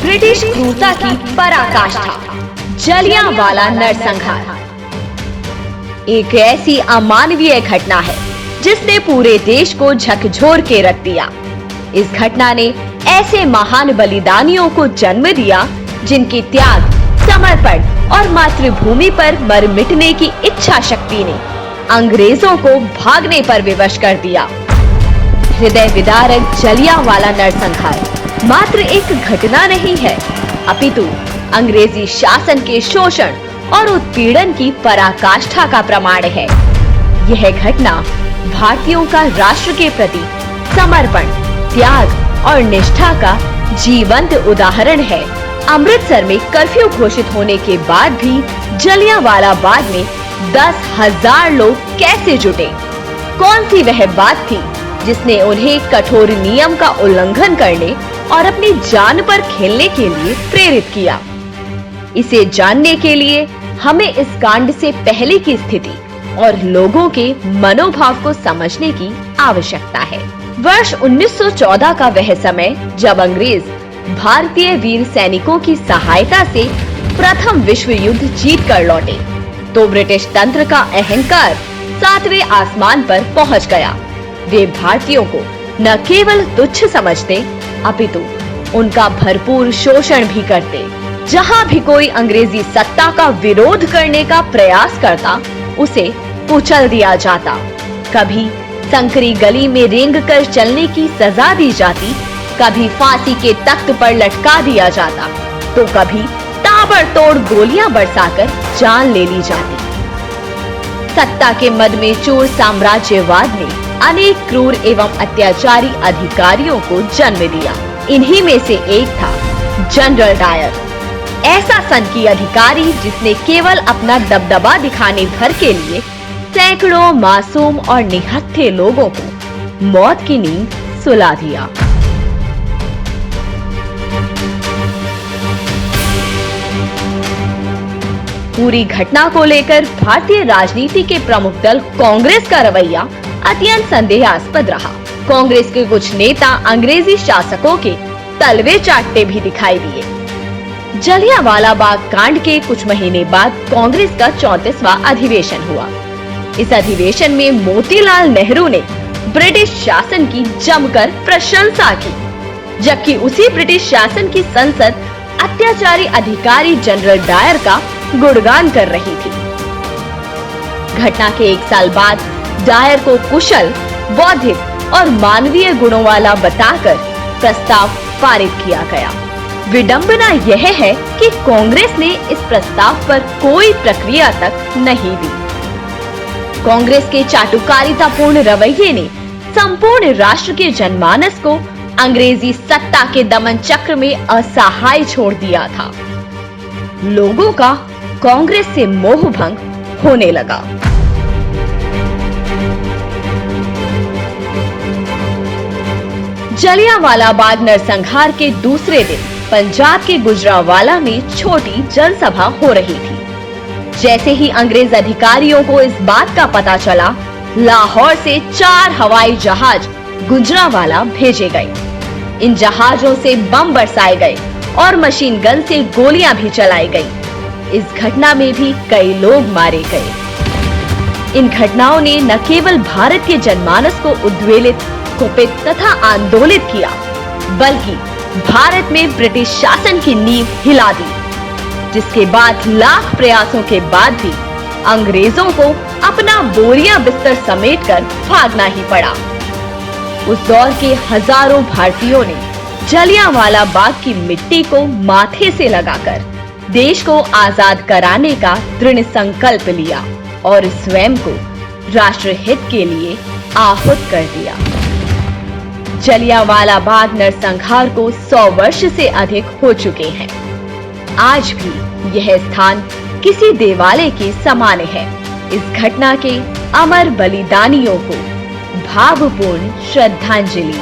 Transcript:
British क्रूरता की पराकाष्ठा, जलियांवाला नरसंहार एक ऐसी अमानवीय घटना है जिसने पूरे देश को झकझोर के रख दिया। इस घटना ने ऐसे महान बलिदानियों को जन्म दिया जिनकी त्याग, समर्पण और मातृभूमि पर मर मिटने की इच्छा शक्ति ने अंग्रेजों को भागने पर विवश कर दिया। हृदय विदारक जलियांवाला नरसंहार मात्र एक घटना नहीं है, अपितु अंग्रेजी शासन के शोषण और उत्पीड़न की पराकाष्ठा का प्रमाण है। यह घटना भारतीयों का राष्ट्र के प्रति समर्पण, त्याग और निष्ठा का जीवंत उदाहरण है। अमृतसर में कर्फ्यू घोषित होने के बाद भी जलियांवाला बाग में 10,000 लोग कैसे जुटे? कौन सी वह बात थी जिसने उन्हें कठोर नियम का उल्लंघन करने और अपनी जान पर खेलने के लिए प्रेरित किया? इसे जानने के लिए हमें इस कांड से पहले की स्थिति और लोगों के मनोभाव को समझने की आवश्यकता है। वर्ष 1914 का वह समय जब अंग्रेज भारतीय वीर सैनिकों की सहायता से प्रथम विश्व युद्ध जीत कर लौटे, तो ब्रिटिश तंत्र का अहंकार 7वें आसमान पर पहुंच गया। वे भारतीयों को न केवल तुच्छ समझते, अपितु उनका भरपूर शोषण भी करते। जहां भी कोई अंग्रेजी सत्ता का विरोध करने का प्रयास करता, उसे कुचल दिया जाता। कभी संकरी गली में रेंग कर चलने की सजा दी जाती, कभी फांसी के तख्त पर लटका दिया जाता, तो कभी ताबड़तोड़ गोलियां बरसाकर जान ले ली जाती। सत्ता के मद में चोर साम्राज्यवाद ने अनेक क्रूर एवं अत्याचारी अधिकारियों को जन्म दिया। इन्हीं में से एक था जनरल डायर, ऐसा सनकी अधिकारी जिसने केवल अपना दबदबा दिखाने भर के लिए सैकड़ों मासूम और निहत्थे लोगों को मौत की नींद सुला दिया। पूरी घटना को लेकर भारतीय राजनीति के प्रमुख दल कांग्रेस का रवैया अत्यंत संदेहास्पद रहा। कांग्रेस के कुछ नेता अंग्रेजी शासकों के तलवे चाटते भी दिखाई दिए। जलियांवाला बाग कांड के कुछ महीने बाद कांग्रेस का 34वां अधिवेशन हुआ। इस अधिवेशन में मोतीलाल नेहरू ने ब्रिटिश शासन की जमकर प्रशंसा की, जबकि उसी ब्रिटिश शासन की संसद अत्याचारी अधिकारी जनरल डायर का गुणगान कर रही थी। घटना के 1 साल बाद डायर को कुशल, बौद्धिक और मानवीय गुणों वाला बताकर प्रस्ताव पारित किया गया। विडंबना यह है कि कांग्रेस ने इस प्रस्ताव पर कोई प्रक्रिया तक नहीं दी। कांग्रेस के चाटुकारितापूर्ण रवैये ने संपूर्ण राष्ट्र के जनमानस को अंग्रेजी सत्ता के दमन चक्र में असहाय छोड़ दिया था। लोगों का कांग्रेस से मोह भंग होने लगा। जलियांवाला बाग नरसंहार के दूसरे दिन पंजाब के गुजरांवाला में छोटी जनसभा हो रही थी। जैसे ही अंग्रेज अधिकारियों को इस बात का पता चला, लाहौर से 4 हवाई जहाज गुजरांवाला भेजे गए। इन जहाजों से बम बरसाए गए और मशीन गन से गोलियां भी चलाई गई। इस घटना में भी कई लोग मारे गए। इन घटनाओं ने न केवल भारत के जनमानस को उद्वेलित, कुपित तथा आंदोलित किया, बल्कि भारत में ब्रिटिश शासन की नींव हिला दी, जिसके बाद लाख प्रयासों के बाद भी अंग्रेजों को अपना बोरिया बिस्तर समेटकर भागना ही पड़ा। उस दौर के हजारों भारतीयों ने जलियांवाला बाग की मिट्टी को माथे से लगाकर देश को आजाद कराने का दृढ़ संकल्प लिया और स्वयं को राष्ट्रहित के लिए आहुत कर दिया। जलियांवाला बाग नरसंहार को 100 वर्ष से अधिक हो चुके हैं। आज भी यह स्थान किसी देवालय के समान है। इस घटना के अमर बलिदानियों को भावपूर्ण श्रद्धांजलि।